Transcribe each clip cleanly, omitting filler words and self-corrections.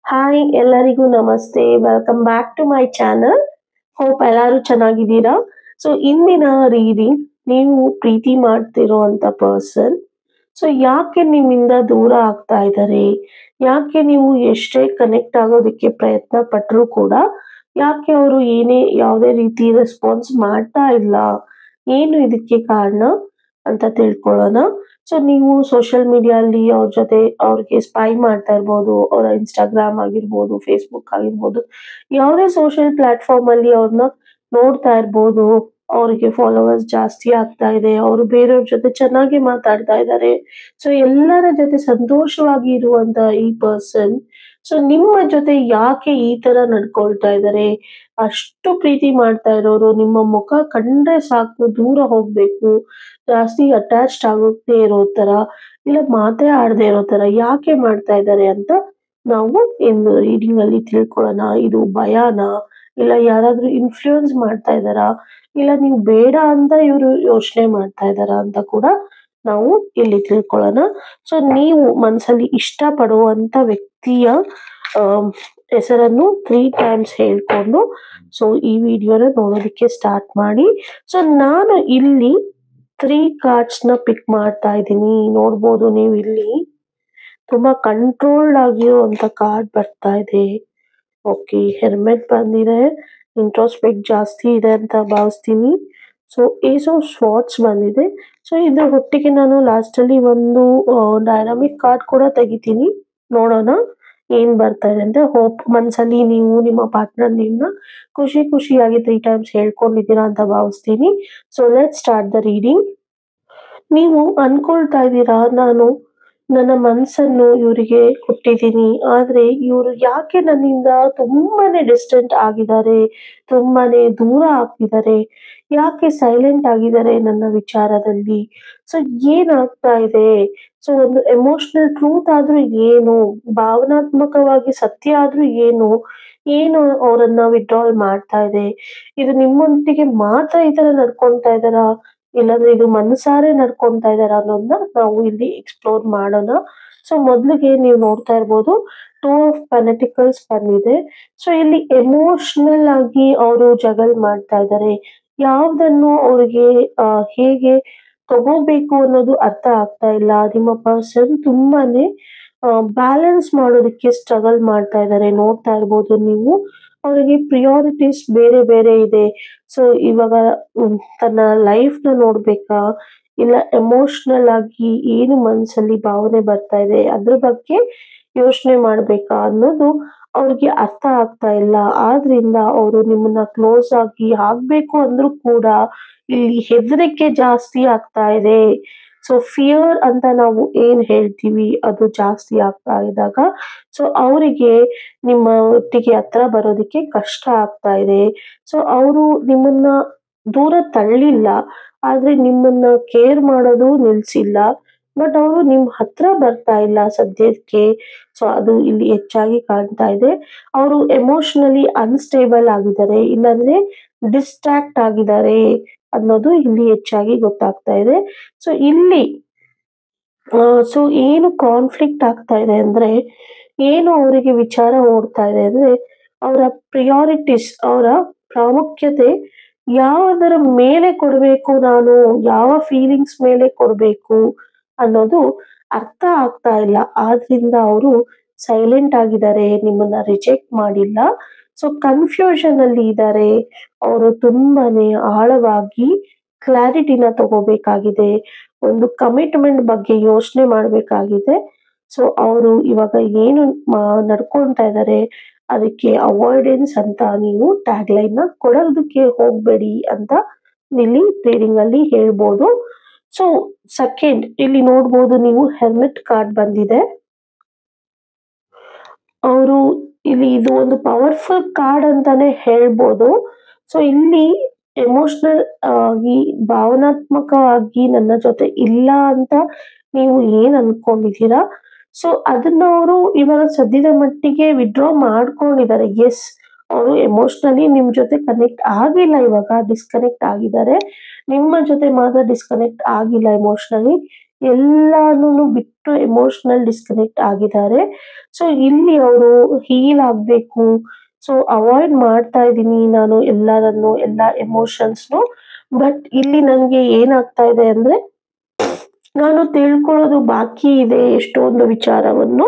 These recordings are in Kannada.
ಹಾಯ್ ಎಲ್ಲರಿಗೂ ನಮಸ್ತೆ. Welcome back to my channel. Hope ಎಲ್ಲರೂ ಚೆನ್ನಾಗಿದ್ದೀರಾ. ಸೊ ಇಂದಿನ ರೀಡಿಂಗ್, ನೀವು ಪ್ರೀತಿ ಮಾಡ್ತಿರೋಂಥ ಪರ್ಸನ್ ಸೊ ಯಾಕೆ ನಿಮ್ಮಿಂದ ದೂರ ಆಗ್ತಾ ಇದ್ದಾರೆ, ಯಾಕೆ ನೀವು ಎಷ್ಟೇ ಕನೆಕ್ಟ್ ಆಗೋದಕ್ಕೆ ಪ್ರಯತ್ನ ಪಟ್ಟರೂ ಕೂಡ ಯಾಕೆ ಅವರು ಯಾವುದೇ ರೀತಿ ರೆಸ್ಪಾನ್ಸ್ ಮಾಡ್ತಾ ಇಲ್ಲ, ಏನು ಇದಕ್ಕೆ ಕಾರಣ ಅಂತ ತಿಳ್ಕೊಳ್ಳೋಣ. ಸೊ ನೀವು ಸೋಷಿಯಲ್ ಮೀಡಿಯಲ್ಲಿ ಅವ್ರ ಜೊತೆ ಅವ್ರಿಗೆ ಸ್ಪೈ ಮಾಡ್ತಾ ಇರ್ಬೋದು, ಅವರ ಇನ್ಸ್ಟಾಗ್ರಾಮ್ ಆಗಿರ್ಬೋದು, ಫೇಸ್ಬುಕ್ ಆಗಿರ್ಬೋದು, ಯಾವುದೇ ಸೋಷಿಯಲ್ ಪ್ಲಾಟ್ಫಾರ್ಮ್ ಅಲ್ಲಿ ಅವ್ರನ್ನ ನೋಡ್ತಾ ಇರ್ಬೋದು. ಅವ್ರಿಗೆ ಫಾಲೋವರ್ಸ್ ಜಾಸ್ತಿ ಆಗ್ತಾ ಇದೆ, ಅವರು ಬೇರೆಯವ್ರ ಜೊತೆ ಚೆನ್ನಾಗಿ ಮಾತಾಡ್ತಾ ಇದ್ದಾರೆ. ಸೊ ಎಲ್ಲರ ಜೊತೆ ಸಂತೋಷವಾಗಿ ಇರುವಂತ ಈ ಪರ್ಸನ್ ಸೊ ನಿಮ್ಮ ಜೊತೆ ಯಾಕೆ ಈ ತರ ನಡ್ಕೊಳ್ತಾ ಇದ್ದಾರೆ, ಅಷ್ಟು ಪ್ರೀತಿ ಮಾಡ್ತಾ ಇರೋರು ನಿಮ್ಮ ಮುಖ ಕಂಡ್ರೆ ಸಾಕು ದೂರ ಹೋಗ್ಬೇಕು, ಜಾಸ್ತಿ ಅಟ್ಯಾಚ್ಡ್ ಆಗೋದೇ ಇರೋ ತರ, ಇಲ್ಲ ಮಾತೇ ಆಡದೆ ಇರೋ ತರ ಯಾಕೆ ಮಾಡ್ತಾ ಇದ್ದಾರೆ ಅಂತ ನಾವು ಇನ್ನು ರೀಡಿಂಗ್ ಅಲ್ಲಿ ತಿಳ್ಕೊಳ್ಳೋಣ. ಇದು ಭಯನಾ, ಇಲ್ಲ ಯಾರಾದ್ರೂ ಇನ್ಫ್ಲೂಯೆನ್ಸ್ ಮಾಡ್ತಾ ಇದ್ದಾರಾ, ಇಲ್ಲ ನೀವು ಬೇಡ ಅಂತ ಇವರು ಯೋಚನೆ ಮಾಡ್ತಾ ಇದ್ದಾರಾ ಅಂತ ಕೂಡ ನಾವು ಇಲ್ಲಿ ತಿಳ್ಕೊಳ್ಳೋಣ. ಸೊ ನೀವು ಮನಸ್ಸಲ್ಲಿ ಇಷ್ಟ ಪಡುವಂತ ವ್ಯಕ್ತಿಯ ಹೆಸರನ್ನು 3 ಟೈಮ್ಸ್ ಹೇಳ್ಕೊಂಡು ಸೊ ಈ ವಿಡಿಯೋನ ನೋಡೋದಕ್ಕೆ ಸ್ಟಾರ್ಟ್ ಮಾಡಿ. ಸೊ ನಾನು ಇಲ್ಲಿ 3 ಕಾರ್ಡ್ಸ್ ನ ಪಿಕ್ ಮಾಡ್ತಾ ಇದ್ದೀನಿ. ನೋಡ್ಬೋದು ನೀವು ಇಲ್ಲಿ ತುಂಬಾ ಕಂಟ್ರೋಲ್ಡ್ ಆಗಿರುವಂತ ಕಾರ್ಡ್ ಬರ್ತಾ ಇದೆ. ಓಕೆ, ಹೆರ್ಮೆಟ್ ಬಂದಿದೆ, ಇಂಟ್ರೋಸ್ಪೆಕ್ಟ್ ಜಾಸ್ತಿ ಇದೆ ಅಂತ ಭಾವಿಸ್ತೀನಿ. ಸೊ ಏಸ್ ಆಫ್ ಸ್ವಾರ್ಡ್ಸ್ ಬಂದಿದೆ. ಸೊ ಇದ್ರ ಒಟ್ಟಿಗೆ ನಾನು ಲಾಸ್ಟ್ ಅಲ್ಲಿ ಒಂದು ಡೈನಾಮಿಕ್ ಕಾರ್ಡ್ ಕೂಡ ತೆಗಿತೀನಿ, ನೋಡೋಣ ಏನ್ ಬರ್ತಾ ಇದೆ ಅಂತ. ಹೋಪ್ ಮನ್ಸಲ್ಲಿ ನೀವು ನಿಮ್ಮ ಪಾರ್ಟ್ನರ್ ನೇಮ್ನ ಖುಷಿಯಾಗಿ 3 ಟೈಮ್ಸ್ ಹೇಳ್ಕೊಂಡಿದ್ದೀರಾ ಅಂತ ಭಾವಿಸ್ತೀನಿ. So let start the reading. ನೀವು ಅನ್ಕೊಳ್ತಾ ಇದ್ದೀರಾ, ನಾನು ನನ್ನ ಮನಸ್ಸನ್ನು ಇವರಿಗೆ ಕೊಟ್ಟಿದ್ದೀನಿ, ಆದ್ರೆ ಇವರು ಯಾಕೆ ನನ್ನಿಂದ ತುಂಬಾನೇ ಡಿಸ್ಟೆಂಟ್ ಆಗಿದ್ದಾರೆ, ತುಂಬಾನೇ ದೂರ ಆಗ್ತಿದ್ದಾರೆ, ಯಾಕೆ ಸೈಲೆಂಟ್ ಆಗಿದ್ದಾರೆ ನನ್ನ ವಿಚಾರದಲ್ಲಿ. ಸೊ ಏನಾಗ್ತಾ ಇದೆ, ಸೊ ಒಂದು ಎಮೋಷನಲ್ ಟ್ರೂತ್ ಆದ್ರೂ ಏನು, ಭಾವನಾತ್ಮಕವಾಗಿ ಸತ್ಯ ಆದ್ರೂ ಏನು, ಏನು ಅವರನ್ನ ವಿಡ್ರಾಲ್ ಮಾಡ್ತಾ ಇದೆ, ಇದು ನಿಮ್ಮೊಂದಿಗೆ ಮಾತ್ರ ಈ ತರ ನಡ್ಕೊಂತಾ ಇದ್ದಾರಾ, ಇಲ್ಲಾಂದ್ರೆ ಇದು ಮನಸಾರೆ ನಡ್ಕೊಂತಾ ಇದಾರ ಅನ್ನೋದನ್ನ ನಾವು ಇಲ್ಲಿ ಎಕ್ಸ್ಪ್ಲೋರ್ ಮಾಡೋಣ. ಸೊ ಮೊದ್ಲಿಗೆ ನೀವು ನೋಡ್ತಾ ಇರ್ಬೋದು 2 ಆಫ್ ಪೆಂಟಿಕಲ್ಸ್ ಬಂದಿದೆ. ಸೊ ಇಲ್ಲಿ ಎಮೋಷನಲ್ ಆಗಿ ಅವರು ಜಗಲ್ ಮಾಡ್ತಾ ಇದ್ದಾರೆ. ಯಾವ್ದನ್ನು ಅವ್ರಿಗೆ ಹೇಗೆ ತಗೋಬೇಕು ಅನ್ನೋದು ಅರ್ಥ ಆಗ್ತಾ ಇಲ್ಲ. ನಿಮ್ಮ ಪರ್ಸನ್ ತುಂಬಾನೇ ಬ್ಯಾಲೆನ್ಸ್ ಮಾಡೋದಕ್ಕೆ ಸ್ಟ್ರಗಲ್ ಮಾಡ್ತಾ ಇದ್ದಾರೆ. ನೋಡ್ತಾ ಇರ್ಬೋದು ನೀವು, ಅವರಿಗೆ ಪ್ರಿಯಾರಿಟೀಸ್ ಬೇರೆ ಬೇರೆ ಇದೆ. ಸೊ ಇವಾಗ ತನ್ನ ಲೈಫ್ ನ ನೋಡ್ಬೇಕಾ, ಇಲ್ಲ ಎಮೋಷನಲ್ ಆಗಿ ಏನು ಮನ್ಸಲ್ಲಿ ಭಾವನೆ ಬರ್ತಾ ಇದೆ ಅದ್ರ ಬಗ್ಗೆ ಯೋಚನೆ ಮಾಡ್ಬೇಕಾ ಅನ್ನೋದು ಅವ್ರಿಗೆ ಅರ್ಥ ಆಗ್ತಾ ಇಲ್ಲ. ಆದ್ರಿಂದ ಅವರು ನಿಮ್ಮನ್ನ ಕ್ಲೋಸ್ ಆಗಿ ಆಗ್ಬೇಕು ಅಂದ್ರೂ ಕೂಡ ಇಲ್ಲಿ ಹೆದರಿಕೆ ಜಾಸ್ತಿ ಆಗ್ತಾ ಇದೆ. ಸೊ ಫಿಯರ್ ಅಂತ ನಾವು ಏನ್ ಹೇಳ್ತೀವಿ ಅದು ಜಾಸ್ತಿ ಆಗ್ತಾ ಇದ್ದಾಗ ಸೊ ಅವರಿಗೆ ನಿಮ್ಮ ಒಟ್ಟಿಗೆ ಹತ್ರ ಬರೋದಕ್ಕೆ ಕಷ್ಟ ಆಗ್ತಾ ಇದೆ. ಸೊ ಅವರು ನಿಮ್ಮನ್ನ ದೂರ ತಳ್ಳಿಲ್ಲ, ಆದ್ರೆ ನಿಮ್ಮನ್ನ ಕೇರ್ ಮಾಡೋದು ನಿಲ್ಸಿಲ್ಲ. ಬಟ್ ಅವರು ನಿಮ್ ಹತ್ರ ಬರ್ತಾ ಇಲ್ಲ ಸದ್ಯಕ್ಕೆ. ಸೊ ಅದು ಇಲ್ಲಿ ಹೆಚ್ಚಾಗಿ ಕಾಣ್ತಾ ಇದೆ. ಅವರು ಎಮೋಷನಲಿ ಅನ್ಸ್ಟೇಬಲ್ ಆಗಿದ್ದಾರೆ, ಇಲ್ಲಾಂದ್ರೆ ಡಿಸ್ಟ್ರಾಕ್ಟ್ ಆಗಿದ್ದಾರೆ ಅನ್ನೋದು ಇಲ್ಲಿ ಹೆಚ್ಚಾಗಿ ಗೊತ್ತಾಗ್ತಾ ಇದೆ. ಸೊ ಇಲ್ಲಿ ಸೊ ಏನು ಕಾನ್ಫ್ಲಿಕ್ಟ್ ಆಗ್ತಾ ಇದೆ ಅಂದ್ರೆ, ಏನು ಅವರಿಗೆ ವಿಚಾರ ಓಡ್ತಾ ಇದೆ ಅಂದ್ರೆ, ಅವರ ಪ್ರಿಯಾರಿಟೀಸ್, ಅವರ ಪ್ರಾಮುಖ್ಯತೆ ಯಾವುದರ ಮೇಲೆ ಕೊಡಬೇಕು, ನಾನು ಯಾವ ಫೀಲಿಂಗ್ಸ್ ಮೇಲೆ ಕೊಡಬೇಕು ಅನ್ನೋದು ಅರ್ಥ ಆಗ್ತಾ ಇಲ್ಲ. ಆದ್ರಿಂದ ಅವರು ಸೈಲೆಂಟ್ ಆಗಿದ್ದಾರೆ, ನಿಮ್ಮನ್ನ ರಿಜೆಕ್ಟ್ ಮಾಡಿಲ್ಲ. ಸೊ ಕನ್ಫ್ಯೂಷನ್ ಅಲ್ಲಿ ಇದ್ದಾರೆ. ಅವರು ತುಂಬಾನೇ ಆಳವಾಗಿ ಕ್ಲಾರಿಟಿನ ತಗೋಬೇಕಾಗಿದೆ, ಒಂದು ಕಮಿಟ್ಮೆಂಟ್ ಬಗ್ಗೆ ಯೋಚನೆ ಮಾಡ್ಬೇಕಾಗಿದೆ. ಸೊ ಅವರು ಇವಾಗ ಏನು ನಡ್ಕೊಂತಾ ಇದ್ದಾರೆ ಅದಕ್ಕೆ ಅವಾಯ್ಡೆನ್ಸ್ ಅಂತ ನೀವು ಟ್ಯಾಗ್ ಲೈನ್ ನ ಕೊಡೋದಕ್ಕೆ ಹೋಗ್ಬೇಡಿ ಅಂತ ಇಲ್ಲಿ ರೀಡಿಂಗ್ ಅಲ್ಲಿ ಹೇಳ್ಬೋದು. ಸೊ ಸೆಕೆಂಡ್ ಇಲ್ಲಿ ನೋಡ್ಬೋದು ನೀವು, ಹೆರ್ಮಿಟ್ ಕಾರ್ಡ್ ಬಂದಿದೆ. ಅವರು ಇಲ್ಲಿ ಇದು ಒಂದು ಪವರ್ಫುಲ್ ಕಾರ್ಡ್ ಅಂತಾನೆ ಹೇಳ್ಬೋದು. ಸೊ ಇಲ್ಲಿ ಎಮೋಷನಲ್ ಆಗಿ ಭಾವನಾತ್ಮಕವಾಗಿ ನನ್ನ ಜೊತೆ ಇಲ್ಲ ಅಂತ ನೀವು ಏನ್ ಅನ್ಕೊಂಡಿದ್ದೀರಾ ಸೊ ಅದನ್ನ ಅವರು ಇವಾಗ ಸದ್ಯದ ಮಟ್ಟಿಗೆ ವಿಡ್ರಾ ಮಾಡ್ಕೊಂಡಿದ್ದಾರೆ. ಎಸ್, ಅವರು ಎಮೋಷನಲಿ ನಿಮ್ ಜೊತೆ ಕನೆಕ್ಟ್ ಆಗಿಲ್ಲ, ಇವಾಗ ಡಿಸ್ಕನೆಕ್ಟ್ ಆಗಿದ್ದಾರೆ. ನಿಮ್ಮ ಜೊತೆ ಮಾತ್ರ ಡಿಸ್ಕನೆಕ್ಟ್ ಆಗಿಲ್ಲ ಎಮೋಷನಲಿ. ಎಲ್ಲಾನು ಬಿಟ್ಟು ಎಮೋಷನಲ್ ಡಿಸ್ಕನೆಕ್ಟ್ ಆಗಿದ್ದಾರೆ. ಸೊ ಇಲ್ಲಿ ಅವರು ಹೀಲ್ ಆಗ್ಬೇಕು. ಸೊ ಅವಾಯ್ಡ್ ಮಾಡ್ತಾ ಇದ್ದೀನಿ ನಾನು ಎಲ್ಲರನ್ನು, ಎಲ್ಲ ಎಮೋಷನ್ಸ್‌ನು. ಬಟ್ ಇಲ್ಲಿ ನನ್ಗೆ ಏನಾಗ್ತಾ ಇದೆ ಅಂದ್ರೆ, ನಾನು ತಿಳ್ಕೊಳ್ಳೋದು ಬಾಕಿ ಇದೆ ಎಷ್ಟೊಂದು ವಿಚಾರವನ್ನು.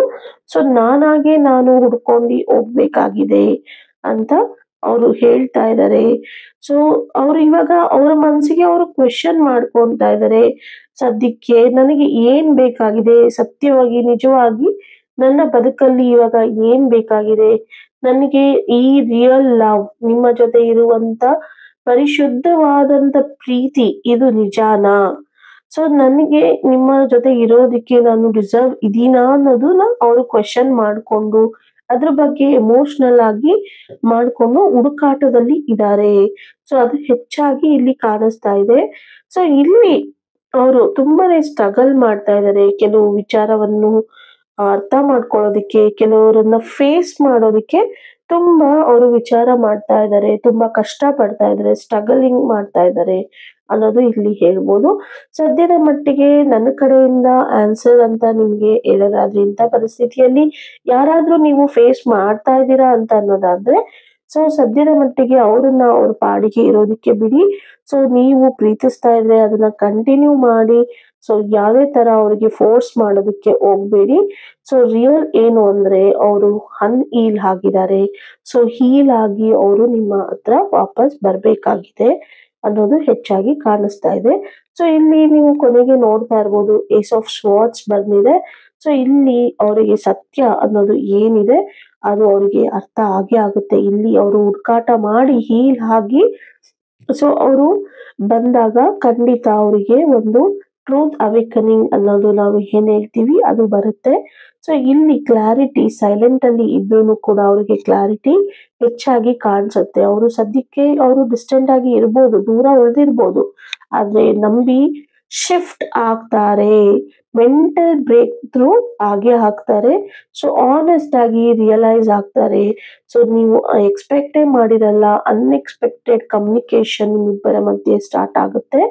ಸೊ ನಾನಾಗೆ ನಾನು ಹುಡ್ಕೊಂಡು ಹೋಗ್ಬೇಕಾಗಿದೆ ಅಂತ ಅವರು ಹೇಳ್ತಾ ಇದ್ದಾರೆ. ಸೊ ಅವ್ರು ಇವಾಗ ಅವ್ರ ಮನಸ್ಸಿಗೆ ಅವರು ಕ್ವೆಶ್ಚನ್ ಮಾಡ್ಕೊಂತಾ ಇದ್ದಾರೆ. ಸದ್ಯಕ್ಕೆ ನನಗೆ ಏನ್ ಬೇಕಾಗಿದೆ? ಸತ್ಯವಾಗಿ, ನಿಜವಾಗಿ ನನ್ನ ಬದುಕಲ್ಲಿ ಇವಾಗ ಏನ್ ಬೇಕಾಗಿದೆ? ನನಗೆ ಈ ರಿಯಲ್ ಲವ್, ನಿಮ್ಮ ಜೊತೆ ಇರುವಂತ ಪರಿಶುದ್ಧವಾದಂತ ಪ್ರೀತಿ ಇದು ನಿಜಾನಾ? ಸೊ ನನಗೆ ನಿಮ್ಮ ಜೊತೆ ಇರೋದಕ್ಕೆ ನಾನು ಡಿಸರ್ವ್ ಇದೀನಾ ಅನ್ನೋದನ್ನ ಅವರು ಕ್ವೆಶ್ಚನ್ ಮಾಡ್ಕೊಂಡು, ಅದ್ರ ಬಗ್ಗೆ ಎಮೋಷನಲ್ ಆಗಿ ಮಾಡ್ಕೊಂಡು ಹುಡುಕಾಟದಲ್ಲಿ ಇದ್ದಾರೆ. ಸೊ ಅದು ಹೆಚ್ಚಾಗಿ ಇಲ್ಲಿ ಕಾಣಿಸ್ತಾ ಇದೆ. ಸೊ ಇಲ್ಲಿ ಅವರು ತುಂಬಾನೇ ಸ್ಟ್ರಗಲ್ ಮಾಡ್ತಾ ಇದ್ದಾರೆ ಕೆಲವು ವಿಚಾರವನ್ನು ಅರ್ಥ ಮಾಡ್ಕೊಳ್ಳೋದಿಕ್ಕೆ, ಕೆಲವರನ್ನ ಫೇಸ್ ಮಾಡೋದಿಕ್ಕೆ ತುಂಬಾ ಅವರು ವಿಚಾರ ಮಾಡ್ತಾ ಇದ್ದಾರೆ, ತುಂಬಾ ಕಷ್ಟ ಪಡ್ತಾ ಇದ್ದಾರೆ, ಸ್ಟ್ರಗಲಿಂಗ್ ಮಾಡ್ತಾ ಇದ್ದಾರೆ ಅನ್ನೋದು ಇಲ್ಲಿ ಹೇಳ್ಬೋದು. ಸದ್ಯದ ಮಟ್ಟಿಗೆ ನನ್ನ ಕಡೆಯಿಂದ ಆನ್ಸರ್ ಅಂತ ನಿಮ್ಗೆ ಹೇಳೋದಾದ್ರೆ, ಇಂಥ ಪರಿಸ್ಥಿತಿಯಲ್ಲಿ ಯಾರಾದ್ರೂ ನೀವು ಫೇಸ್ ಮಾಡ್ತಾ ಇದ್ದೀರಾ ಅಂತ ಅನ್ನೋದಾದ್ರೆ, ಸೊ ಸದ್ಯದ ಮಟ್ಟಿಗೆ ಅವ್ರನ್ನ ಅವ್ರ ಪಾಡಿಗೆ ಇರೋದಕ್ಕೆ ಬಿಡಿ. ಸೊ ನೀವು ಪ್ರೀತಿಸ್ತಾ ಇದ್ರೆ ಅದನ್ನ ಕಂಟಿನ್ಯೂ ಮಾಡಿ. ಸೊ ಯಾವುದೇ ತರ ಅವ್ರಿಗೆ ಫೋರ್ಸ್ ಮಾಡೋದಕ್ಕೆ ಹೋಗ್ಬೇಡಿ. ಸೊ ರಿಯಲ್ ಏನು ಅಂದ್ರೆ, ಅವರು ಹೀಲ್ ಆಗಿದ್ದಾರೆ. ಸೊ ಹೀಲ್ ಆಗಿ ಅವರು ನಿಮ್ಮ ಹತ್ರ ವಾಪಸ್ ಬರ್ಬೇಕಾಗಿದೆ ಅನ್ನೋದು ಹೆಚ್ಚಾಗಿ ಕಾಣಿಸ್ತಾ ಇದೆ. ಸೊ ಇಲ್ಲಿ ನೀವು ಕೊನೆಗೆ ನೋಡ್ತಾ ಇರ್ಬೋದು, ಏಸ್ ಆಫ್ ಸ್ವಾರ್ಡ್ಸ್ ಬಂದಿದೆ. ಸೊ ಇಲ್ಲಿ ಅವರಿಗೆ ಸತ್ಯ ಅನ್ನೋದು ಏನಿದೆ ಅದು ಅವ್ರಿಗೆ ಅರ್ಥ ಆಗೇ ಆಗುತ್ತೆ. ಇಲ್ಲಿ ಅವರು ಹುಡುಕಾಟ ಮಾಡಿ ಹೀಲ್ ಆಗಿ ಸೊ ಅವರು ಬಂದಾಗ ಖಂಡಿತ ಅವರಿಗೆ ಒಂದು ಟ್ರೂತ್ ಅವೇಕನಿಂಗ್ ಅನ್ನೋದು ನಾವು ಏನ್ ಹೇಳ್ತೀವಿ ಅದು ಬರುತ್ತೆ. ಸೊ ಇಲ್ಲಿ ಕ್ಲಾರಿಟಿ ಸೈಲೆಂಟ್ ಅಲ್ಲಿ ಇದ್ರೂ ಕೂಡ ಅವರಿಗೆ ಕ್ಲಾರಿಟಿ ಹೆಚ್ಚಾಗಿ ಕಾಣಿಸುತ್ತೆ. ಅವರು ಸದ್ಯಕ್ಕೆ ಅವರು ಡಿಸ್ಟೆಂಟ್ ಆಗಿ ಇರ್ಬೋದು, ದೂರ ಉಳಿದಿರ್ಬೋದು, ಆದ್ರೆ ನಂಬಿ ಶಿಫ್ಟ್ ಆಗ್ತಾರೆ. ಮೆಂಟಲ್ ಬ್ರೇಕ್ ಥ್ರೂ ಆಗೇ ಆಗ್ತಾರೆ. ಸೊ ಆನೆಸ್ಟ್ ಆಗಿ ರಿಯಲೈಸ್ ಆಗ್ತಾರೆ. ಸೊ ನೀವು ಎಕ್ಸ್ಪೆಕ್ಟೇ ಮಾಡಿರಲ್ಲ, ಅನ್ಎಕ್ಸ್ಪೆಕ್ಟೆಡ್ ಕಮ್ಯುನಿಕೇಶನ್ ನಿಮ್ಮಿಬ್ಬರ ಮಧ್ಯೆ ಸ್ಟಾರ್ಟ್ ಆಗುತ್ತೆ.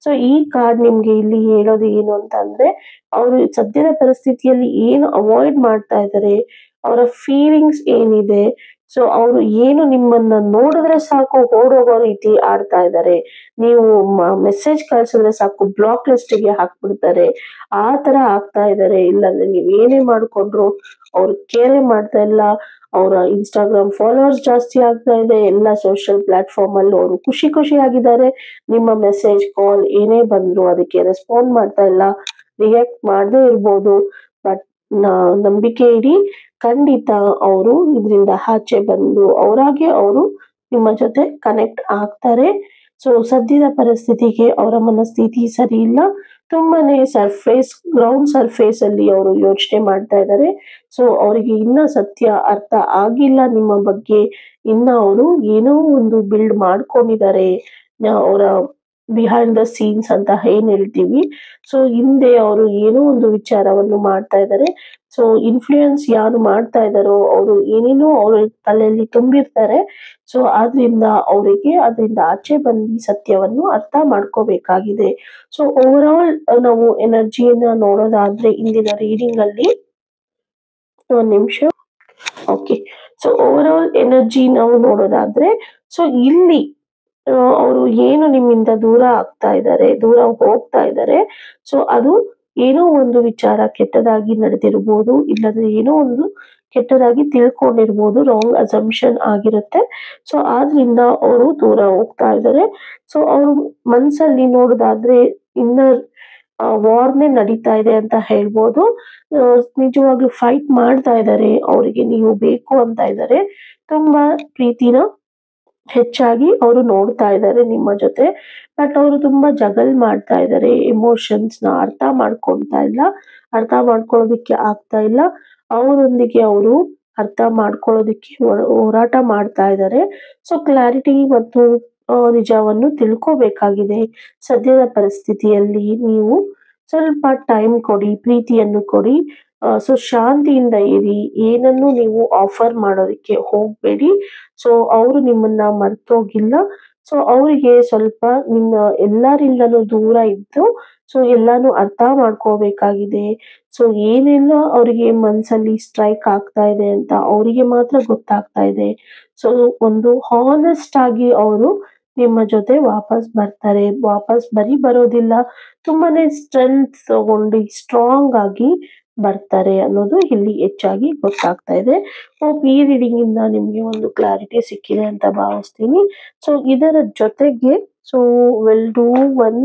ಸೊ ಈ ಕಾರ್ಡ್ ನಿಮ್ಗೆ ಇಲ್ಲಿ ಹೇಳೋದು ಏನು ಅಂತ ಅಂದ್ರೆ, ಅವರು ಸದ್ಯದ ಪರಿಸ್ಥಿತಿಯಲ್ಲಿ ಏನು ಅವಾಯ್ಡ್ ಮಾಡ್ತಾ ಇದ್ದಾರೆ, ಅವರ ಫೀಲಿಂಗ್ಸ್ ಏನಿದೆ, ಸೊ ಅವರು ಏನು ನಿಮ್ಮನ್ನ ನೋಡಿದ್ರೆ ಸಾಕು ಓಡೋಗೋ ರೀತಿ ಆಡ್ತಾ ಇದ್ದಾರೆ. ನೀವು ಮೆಸೇಜ್ ಕಳ್ಸಿದ್ರೆ ಸಾಕು ಬ್ಲಾಕ್ ಲಿಸ್ಟ್ ಗೆ ಹಾಕ್ಬಿಡ್ತಾರೆ. ಆ ತರ ಆಗ್ತಾ ಇದ್ದಾರೆ. ಇಲ್ಲಾಂದ್ರೆ ನೀವ್ ಏನೇ ಮಾಡ್ಕೊಂಡ್ರು ಅವ್ರು ಕೇರೆ ಮಾಡ್ತಾ ಇಲ್ಲ. ಅವರ ಇನ್ಸ್ಟಾಗ್ರಾಮ್ ಫಾಲೋವರ್ಸ್ ಜಾಸ್ತಿ ಆಗ್ತಾ ಇದೆ. ಎಲ್ಲ ಸೋಷಿಯಲ್ ಪ್ಲಾಟ್ಫಾರ್ಮ್ ಅಲ್ಲಿ ಅವರು ಖುಷಿ ಖುಷಿಯಾಗಿದ್ದಾರೆ. ನಿಮ್ಮ ಮೆಸೇಜ್ ಕಾಲ್ ಏನೇ ಬಂದ್ರು ಅದಕ್ಕೆ ರೆಸ್ಪಾಂಡ್ ಮಾಡ್ತಾ ಇಲ್ಲ, ರಿಯಾಕ್ಟ್ ಮಾಡದೇ ಇರ್ಬೋದು. ಬಟ್ ನಂಬಿಕೆ ಇಡಿ, ಖಂಡಿತ ಅವರು ಇದರಿಂದ ಆಚೆ ಬಂದು ಅವರಾಗೆ ಅವರು ನಿಮ್ಮ ಜೊತೆ ಕನೆಕ್ಟ್ ಆಗ್ತಾರೆ. ಸೊ ಸದ್ಯದ ಪರಿಸ್ಥಿತಿಗೆ ಅವರ ಮನಸ್ಥಿತಿ ಸರಿ ಇಲ್ಲ. ತುಂಬಾನೇ ಗ್ರೌಂಡ್ ಸರ್ಫೇಸ್ ಅಲ್ಲಿ ಅವರು ಯೋಚನೆ ಮಾಡ್ತಾ ಇದ್ದಾರೆ. ಸೊ ಅವರಿಗೆ ಇನ್ನ ಸತ್ಯ ಅರ್ಥ ಆಗಿಲ್ಲ ನಿಮ್ಮ ಬಗ್ಗೆ. ಇನ್ನ ಅವರು ಏನೋ ಒಂದು ಬಿಲ್ಡ್ ಮಾಡ್ಕೊಂಡಿದ್ದಾರೆ. ಅವರ ಬಿಹೈಂಡ್ ದ ಸೀನ್ಸ್ ಅಂತ ಏನ್ ಹೇಳ್ತೀವಿ, ಸೊ ಹಿಂದೆ ಅವರು ಏನೋ ಒಂದು ವಿಚಾರವನ್ನು ಮಾಡ್ತಾ ಇದ್ದಾರೆ. ಸೊ ಇನ್ಫ್ಲೂಯೆನ್ಸ್ ಯಾರು ಮಾಡ್ತಾ ಇದ್ದಾರೋ ಅವರು ಏನೇನೋ ಅವ್ರ ತಲೆಯಲ್ಲಿ ತುಂಬಿರ್ತಾರೆ. ಸೊ ಆದ್ರಿಂದ ಅವರಿಗೆ ಅದರಿಂದ ಆಚೆ ಬಂದು ಸತ್ಯವನ್ನು ಅರ್ಥ ಮಾಡ್ಕೋಬೇಕಾಗಿದೆ. ಸೊ ಓವರ್ ಆಲ್ ನಾವು ಎನರ್ಜಿಯನ್ನ ನೋಡೋದಾದ್ರೆ ಇಂದಿನ ರೀಡಿಂಗ್ ಅಲ್ಲಿ, ಒಂದ್ ನಿಮಿಷ. Okay. So over all energy ನಾವು ನೋಡೋದಾದ್ರೆ, ಸೊ ಇಲ್ಲಿ ಅವರು ಏನು ನಿಮ್ಮಿಂದ ದೂರ ಆಗ್ತಾ ಇದ್ದಾರೆ, ದೂರ ಹೋಗ್ತಾ ಇದ್ದಾರೆ. ಸೊ ಅದು ಏನೋ ಒಂದು ವಿಚಾರ ಕೆಟ್ಟದಾಗಿ ನಡೆದಿರ್ಬೋದು, ಇಲ್ಲಂದ್ರೆ ಏನೋ ಒಂದು ಕೆಟ್ಟದಾಗಿ ತಿಳ್ಕೊಂಡಿರ್ಬೋದು, ರಾಂಗ್ ಅಸಂಪ್ಷನ್ ಆಗಿರುತ್ತೆ. ಸೊ ಆದ್ರಿಂದ ಅವರು ದೂರ ಹೋಗ್ತಾ ಇದ್ದಾರೆ. ಸೊ ಅವ್ರ ಮನ್ಸಲ್ಲಿ ನೋಡೋದಾದ್ರೆ ಇನ್ನರ್ ವಾರ್ನೇ ನಡೀತಾ ಇದೆ ಅಂತ ಹೇಳ್ಬೋದು. ನಿಜವಾಗ್ಲೂ ಫೈಟ್ ಮಾಡ್ತಾ ಇದ್ದಾರೆ. ಅವರಿಗೆ ನೀವು ಬೇಕು ಅಂತ ಇದ್ದಾರೆ. ತುಂಬಾ ಪ್ರೀತಿನ ಹೆಚ್ಚಾಗಿ ಅವರು ನೋಡ್ತಾ ಇದ್ದಾರೆ ನಿಮ್ಮ ಜೊತೆ. ಬಟ್ ಅವರು ತುಂಬಾ ಜಗಲ್ ಮಾಡ್ತಾ ಇದ್ದಾರೆ. ಎಮೋಷನ್ಸ್ ನ ಅರ್ಥ ಮಾಡ್ಕೊಂತಾ ಇಲ್ಲ, ಅರ್ಥ ಮಾಡ್ಕೊಳ್ಳೋದಿಕ್ಕೆ ಆಗ್ತಾ ಇಲ್ಲ. ಅವರೊಂದಿಗೆ ಅವರು ಅರ್ಥ ಮಾಡ್ಕೊಳ್ಳೋದಿಕ್ಕೆ ಹೋರಾಟ ಮಾಡ್ತಾ ಇದ್ದಾರೆ. ಸೊ ಕ್ಲಾರಿಟಿ ಮತ್ತು ನಿಜವನ್ನು ತಿಳ್ಕೋಬೇಕಾಗಿದೆ. ಸದ್ಯದ ಪರಿಸ್ಥಿತಿಯಲ್ಲಿ ನೀವು ಸ್ವಲ್ಪ ಟೈಮ್ ಕೊಡಿ, ಪ್ರೀತಿಯನ್ನು ಕೊಡಿ. ಸೊ ಶಾಂತಿಯಿಂದ ಇರಿ. ಏನನ್ನು ನೀವು ಆಫರ್ ಮಾಡೋದಕ್ಕೆ ಹೋಗ್ಬೇಡಿ. ಸೊ ಅವರು ನಿಮ್ಮನ್ನ ಮರ್ತೋಗಿಲ್ಲ. ಸೊ ಅವರಿಗೆ ಸ್ವಲ್ಪ ನಿಮ್ಮ ಎಲ್ಲರಿಂದನೂ ದೂರ ಇದ್ದು ಸೊ ಎಲ್ಲಾನು ಅರ್ಥ ಮಾಡ್ಕೋಬೇಕಾಗಿದೆ. ಸೊ ಏನೆಲ್ಲ ಅವರಿಗೆ ಮನ್ಸಲ್ಲಿ ಸ್ಟ್ರೈಕ್ ಆಗ್ತಾ ಇದೆ ಅಂತ ಅವರಿಗೆ ಮಾತ್ರ ಗೊತ್ತಾಗ್ತಾ ಇದೆ. ಸೊ ಒಂದು ಹಾನೆಸ್ಟ್ ಆಗಿ ಅವರು ನಿಮ್ಮ ಜೊತೆ ವಾಪಸ್ ಬರ್ತಾರೆ. ವಾಪಸ್ ಬರೋದಿಲ್ಲ, ತುಂಬಾನೇ ಸ್ಟ್ರೆಂತ್ ತಗೊಂಡು ಸ್ಟ್ರಾಂಗ್ ಆಗಿ ಬರ್ತಾರೆ ಅನ್ನೋದು ಇಲ್ಲಿ ಹೆಚ್ಚಾಗಿ ಗೊತ್ತಾಗ್ತಾ ಇದೆ. ಹೋಪ್ ಈ ರೀಡಿಂಗ್ ಇಂದ ನಿಮ್ಗೆ ಒಂದು ಕ್ಲಾರಿಟಿ ಸಿಕ್ಕಿದೆ ಅಂತ ಭಾವಿಸ್ತೀನಿ. ಸೊ ಇದರ ಜೊತೆಗೆ so will do one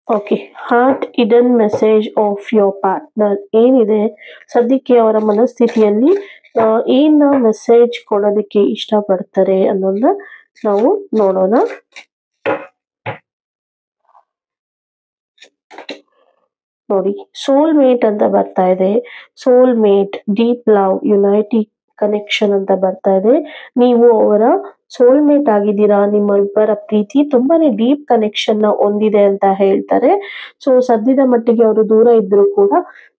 okay heart hidden message of your partner ಏನಿದೆ ಸದ್ಯಕ್ಕೆ ಅವರ ಮನಸ್ಥಿತಿಯಲ್ಲಿ ಏನ ಮೆಸೇಜ್ ಕೊಡೋದಕ್ಕೆ ಇಷ್ಟಪಡ್ತಾರೆ ಅನ್ನೋದನ್ನ ನಾವು ನೋಡೋಣ. ನೋಡಿ, ಸೋಲ್ ಮೇಟ್ ಅಂತ ಬರ್ತಾ ಇದೆ. Soul mate, deep love, unity connection ಅಂತ ಬರ್ತಾ ಇದೆ. ನೀವು ಅವರ ಸೋಲ್ಮೇಟ್ ಆಗಿದ್ದೀರಾ. ನಿಮ್ಮ ಇಬ್ಬರ ಪ್ರೀತಿ ತುಂಬಾನೇ ಡೀಪ್ ಕನೆಕ್ಷನ್ ನ ಹೊಂದಿದೆ ಅಂತ ಹೇಳ್ತಾರೆ. ಸೊ ಸದ್ಯದ ಮಟ್ಟಿಗೆ ಅವರು ದೂರ ಇದ್ರು ಕೂಡ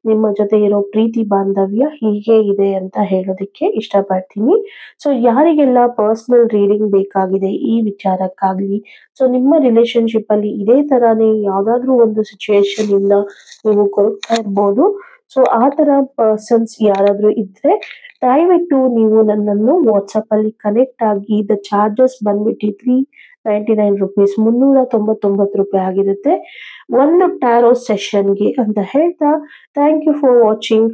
ನಿಮ್ಮ ಜೊತೆ ಇರೋ ಪ್ರೀತಿ ಬಾಂಧವ್ಯ ಹೀಗೆ ಇದೆ ಅಂತ ಹೇಳೋದಕ್ಕೆ ಇಷ್ಟಪಡ್ತೀನಿ. ಸೊ ಯಾರಿಗೆಲ್ಲ ಪರ್ಸನಲ್ ರೀಡಿಂಗ್ ಬೇಕಾಗಿದೆ ಈ ವಿಚಾರಕ್ಕಾಗ್ಲಿ, ಸೊ ನಿಮ್ಮ ರಿಲೇಶನ್ಶಿಪ್ ಅಲ್ಲಿ ಇದೇ ತರಾನೇ ಯಾವ್ದಾದ್ರು ಒಂದು ಸಿಚುವೇಶನ್ ಇಂದ ನೀವು ಕೊರಗ್ತಾ ಇರ್ಬೋದು. ಸೊ ಆ ತರ ಪರ್ಸನ್ಸ್ ಯಾರಾದ್ರೂ ಇದ್ರೆ ದಯವಿಟ್ಟು ನೀವು ನನ್ನನ್ನು ವಾಟ್ಸಪ್ ಅಲ್ಲಿ ಕನೆಕ್ಟ್ ಆಗಿ. ದ ಚಾರ್ಜಸ್ ಬಂದ್ಬಿಟ್ಟು ₹399, ₹399 ಆಗಿರುತ್ತೆ ಒಂದು ಟ್ಯಾರೋ ಸೆಷನ್ಗೆ ಅಂತ ಹೇಳ್ತಾ ಥ್ಯಾಂಕ್ ಯು ಫಾರ್ ವಾಚಿಂಗ್.